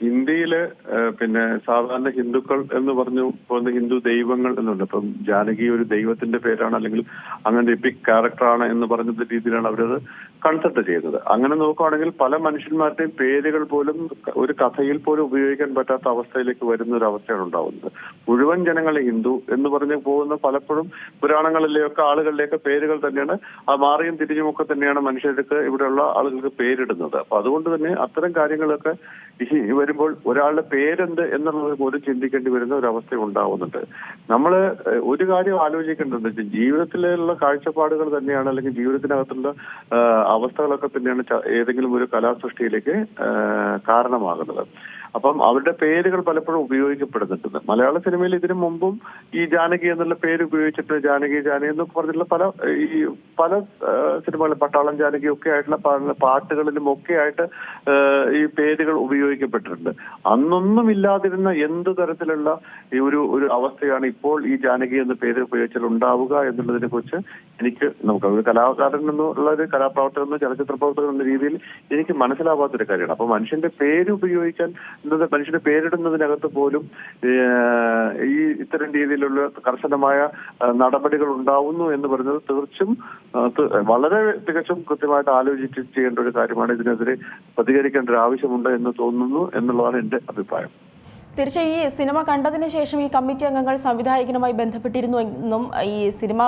ഇന്ത്യയില് പിന്നെ സാധാരണ ഹിന്ദുക്കൾ എന്ന് പറഞ്ഞു പോകുന്ന ഹിന്ദു ദൈവങ്ങൾ എന്നുണ്ട്. ഇപ്പം ജാനകി ഒരു ദൈവത്തിന്റെ പേരാണ്, അല്ലെങ്കിൽ അങ്ങനെ എപ്പിക് ക്യാരക്ടറാണ് എന്ന് പറഞ്ഞ രീതിയിലാണ് അവരത് കൺസെപ്റ്റ് ചെയ്യുന്നത്. അങ്ങനെ നോക്കുകയാണെങ്കിൽ പല മനുഷ്യന്മാരുടെയും പേരുകൾ പോലും ഒരു കഥയിൽ പോലും ഉപയോഗിക്കാൻ പറ്റാത്ത അവസ്ഥയിലേക്ക് വരുന്ന ഒരു അവസ്ഥയാണ് ഉണ്ടാവുന്നത്. മുഴുവൻ ജനങ്ങളെ ഹിന്ദു എന്ന് പറഞ്ഞ് പോകുന്ന പലപ്പോഴും പുരാണങ്ങളിലെയൊക്കെ ആളുകളിലേക്ക് പേരുകൾ തന്നെയാണ്, ആ മാറിയും തിരിഞ്ഞുമൊക്കെ തന്നെയാണ് മനുഷ്യർക്ക് ഇവിടെയുള്ള ആളുകൾക്ക് പേരിടുന്നത്. അപ്പൊ അതുകൊണ്ട് തന്നെ അത്തരം കാര്യങ്ങളൊക്കെ വരുമ്പോൾ ഒരാളുടെ പേരെന്ത് എന്നുള്ളത് പോലും ചിന്തിക്കേണ്ടി വരുന്ന ഒരു അവസ്ഥ ഉണ്ടാവുന്നുണ്ട്. നമ്മൾ ഒരു കാര്യം ആലോചിക്കേണ്ടത് ജീവിതത്തിലുള്ള കാഴ്ചപ്പാടുകൾ തന്നെയാണ്, അല്ലെങ്കിൽ ജീവിതത്തിനകത്തുള്ള അവസ്ഥകളൊക്കെ തന്നെയാണ് ഏതെങ്കിലും ഒരു കലാസൃഷ്ടിയിലേക്ക് കാരണമാകുന്നത്. അപ്പം അവരുടെ പേരുകൾ പലപ്പോഴും ഉപയോഗിക്കപ്പെടുന്നുണ്ട്. മലയാള സിനിമയിൽ ഇതിനു മുമ്പും ഈ ജാനകി എന്നുള്ള പേര് ഉപയോഗിച്ചിട്ട് ജാനകി എന്നൊക്കെ പറഞ്ഞിട്ടുള്ള പല സിനിമകളും, പട്ടാളം ജാനകി ഒക്കെ ആയിട്ടുള്ള പാട്ടുകളിലും ഒക്കെ ആയിട്ട് ഈ പേരുകൾ ഉപയോഗിക്കപ്പെട്ടിട്ടുണ്ട്. അന്നൊന്നും ഇല്ലാതിരുന്ന എന്ത് തരത്തിലുള്ള ഈ ഒരു അവസ്ഥയാണ് ഇപ്പോൾ ഈ ജാനകി എന്ന പേര് ഉപയോഗിച്ചാൽ ഉണ്ടാവുക എന്നുള്ളതിനെ കുറിച്ച് നമുക്ക് ഒരു കലാകാരൻ എന്നുള്ള ഒരു കലാപ്രവർത്തകൻ എന്ന ചലച്ചിത്ര പ്രവർത്തകൻ എന്ന രീതിയിൽ എനിക്ക് മനസ്സിലാവാത്തൊരു കാര്യമാണ്. അപ്പൊ മനുഷ്യന്റെ പേര് ഉപയോഗിക്കാൻ മനുഷ്യന്റെ പേരിടുന്നതിനകത്ത് പോലും ഈ ഇത്തരം രീതിയിലുള്ള കർശനമായ നടപടികൾ ഉണ്ടാവുന്നു എന്ന് പറയുന്നത് തികച്ചും കൃത്യമായിട്ട് ആലോചിച്ച് ചെയ്യേണ്ട ഒരു കാര്യമാണ്. ഇതിനെതിരെ പ്രതികരിക്കേണ്ട ഒരു ആവശ്യമുണ്ട് എന്ന് തോന്നുന്നു എന്നുള്ളതാണ് എന്റെ അഭിപ്രായം. തീർച്ചയായും ഈ സിനിമ കണ്ടതിന് ശേഷം ഈ കമ്മിറ്റി അംഗങ്ങൾ സംവിധായകനുമായി ബന്ധപ്പെട്ടിരുന്നു എന്നും ഈ സിനിമ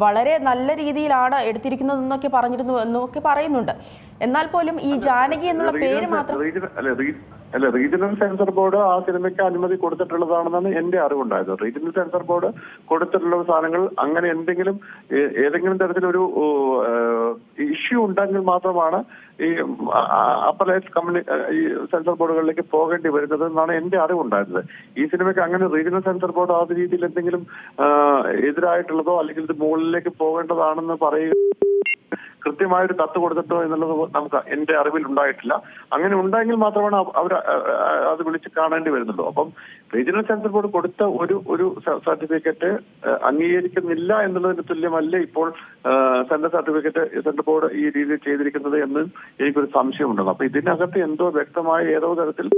വളരെ നല്ല രീതിയിലാണ് എടുത്തിരിക്കുന്നതെന്നൊക്കെ പറഞ്ഞിരുന്നു എന്നൊക്കെ പറയുന്നുണ്ട്. എന്നാൽ പോലും ഈ ജാനകി എന്നുള്ള പേര് മാത്രം റീജിയണൽ സെൻസർ ബോർഡ് ആ സിനിമയ്ക്ക് അനുമതി കൊടുത്തിട്ടുള്ളതാണെന്നാണ് എന്റെ അറിവുണ്ടായത്. റീജിയണൽ സെൻസർ ബോർഡ് കൊടുത്തിട്ടുള്ള സാധനങ്ങൾ അങ്ങനെ ഏതെങ്കിലും തരത്തിലൊരു ഇഷ്യൂ ഉണ്ടെങ്കിൽ മാത്രമാണ് ഈ അപ്പലേറ്റ് ഈ സെൻസർ ബോർഡുകളിലേക്ക് പോകേണ്ടി വരുന്നത് എന്നാണ് എന്റെ അറിവുണ്ടായിരുന്നത്. ഈ സിനിമയ്ക്ക് അങ്ങനെ റീജിയണൽ സെൻസർ ബോർഡ് ആ രീതിയിൽ എന്തെങ്കിലും എതിരായിട്ടുള്ളതോ അല്ലെങ്കിൽ ഇത് മുകളിലേക്ക് പോകേണ്ടതാണെന്ന് പറയുക കൃത്യമായൊരു കത്ത് കൊടുത്തിട്ടോ എന്നുള്ളത് നമുക്ക് എന്റെ അറിവിൽ ഉണ്ടായിട്ടില്ല. അങ്ങനെ ഉണ്ടായെങ്കിൽ മാത്രമാണ് അവർ അത് വിളിച്ച് കാണേണ്ടി വരുന്നുള്ളൂ. അപ്പം റീജിയണൽ സെൻസർ ബോർഡ് കൊടുത്ത ഒരു സർട്ടിഫിക്കറ്റ് അംഗീകരിക്കുന്നില്ല എന്നുള്ളതിന് തുല്യമല്ല ഇപ്പോൾ സെൻട്രൽ ബോർഡ് ഈ രീതിയിൽ ചെയ്തിരിക്കുന്നത് എന്ന് എനിക്കൊരു സംശയമുണ്ട്. അപ്പൊ ഇതിനകത്ത് ഏതോ തരത്തിൽ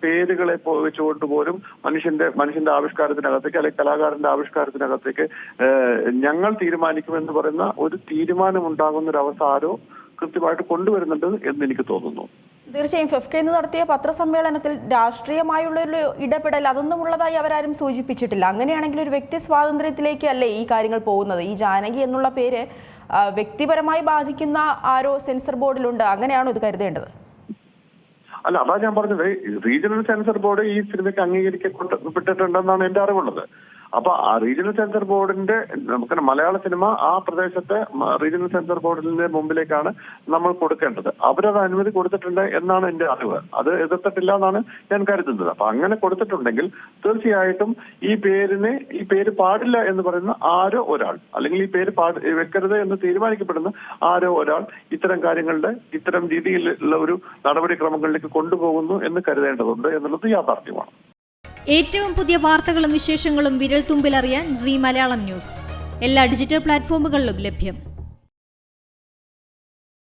പേരുകളെ വെച്ചുകൊണ്ട് പോലും മനുഷ്യന്റെ ആവിഷ്കാരത്തിനകത്തേക്ക് അല്ലെങ്കിൽ കലാകാരന്റെ ആവിഷ്കാരത്തിനകത്തേക്ക് ഞങ്ങൾ തീരുമാനിക്കുമെന്ന് പറയുന്ന ഒരു തീരുമാനം ഉണ്ടാകുന്ന ഒരു അവസ്ഥ ആരോ കൃത്യമായിട്ട് കൊണ്ടുവരുന്നുണ്ട് എന്ന് എനിക്ക് തോന്നുന്നു. തീർച്ചയായും ഫെഫ്ക ഇന്ന് നടത്തിയ പത്രസമ്മേളനത്തിൽ രാഷ്ട്രീയമായുള്ളൊരു ഇടപെടൽ അതൊന്നും ഉള്ളതായി അവരാരും സൂചിപ്പിച്ചിട്ടില്ല. അങ്ങനെയാണെങ്കിൽ ഒരു വ്യക്തി സ്വാതന്ത്ര്യത്തിലേക്ക് അല്ലേ ഈ കാര്യങ്ങൾ പോകുന്നത്? ഈ ജാനകി എന്നുള്ള പേര് വ്യക്തിപരമായി ബാധിക്കുന്ന ആരോ സെൻസർ ബോർഡിലുണ്ട്, അങ്ങനെയാണോ ഇത് കരുതേണ്ടത്? അല്ല, അതാ ഞാൻ പറഞ്ഞത്, റീജിയണൽ സെൻസർ ബോർഡ് ഈ സിനിമയ്ക്ക് അംഗീകരിക്കപ്പെട്ടിട്ടുണ്ടെന്നാണ് എന്റെ അറിവുള്ളത്. അപ്പൊ ആ റീജിയണൽ സെൻസർ ബോർഡിന്റെ നമുക്ക് മലയാള സിനിമ ആ പ്രദേശത്തെ റീജിയണൽ സെൻസർ ബോർഡിന്റെ മുമ്പിലേക്കാണ് നമ്മൾ കൊടുക്കേണ്ടത്. അവരത് അനുമതി കൊടുത്തിട്ടുണ്ട് എന്നാണ് എന്റെ അറിവ്. അത് എതിർത്തിട്ടില്ല എന്നാണ് ഞാൻ കരുതുന്നത്. അപ്പൊ അങ്ങനെ കൊടുത്തിട്ടുണ്ടെങ്കിൽ തീർച്ചയായിട്ടും ഈ പേര് പാടില്ല എന്ന് പറയുന്ന ആരോ ഒരാൾ, അല്ലെങ്കിൽ ഈ പേര് വെക്കരുത് എന്ന് തീരുമാനിക്കപ്പെടുന്ന ആരോ ഒരാൾ ഇത്തരം രീതിയിലുള്ള ഒരു നടപടിക്രമങ്ങളിലേക്ക് കൊണ്ടുപോകുന്നു എന്ന് കരുതേണ്ടതുണ്ട് എന്നുള്ളത് യാഥാർത്ഥ്യമാണ്. ഏറ്റവും പുതിയ വാർത്തകളും വിശേഷങ്ങളും വിരൽ തുമ്പിലറിയാൻ സീ മലയാളം ന്യൂസ് എല്ലാ ഡിജിറ്റൽ പ്ലാറ്റ്ഫോമുകളിലും ലഭ്യം.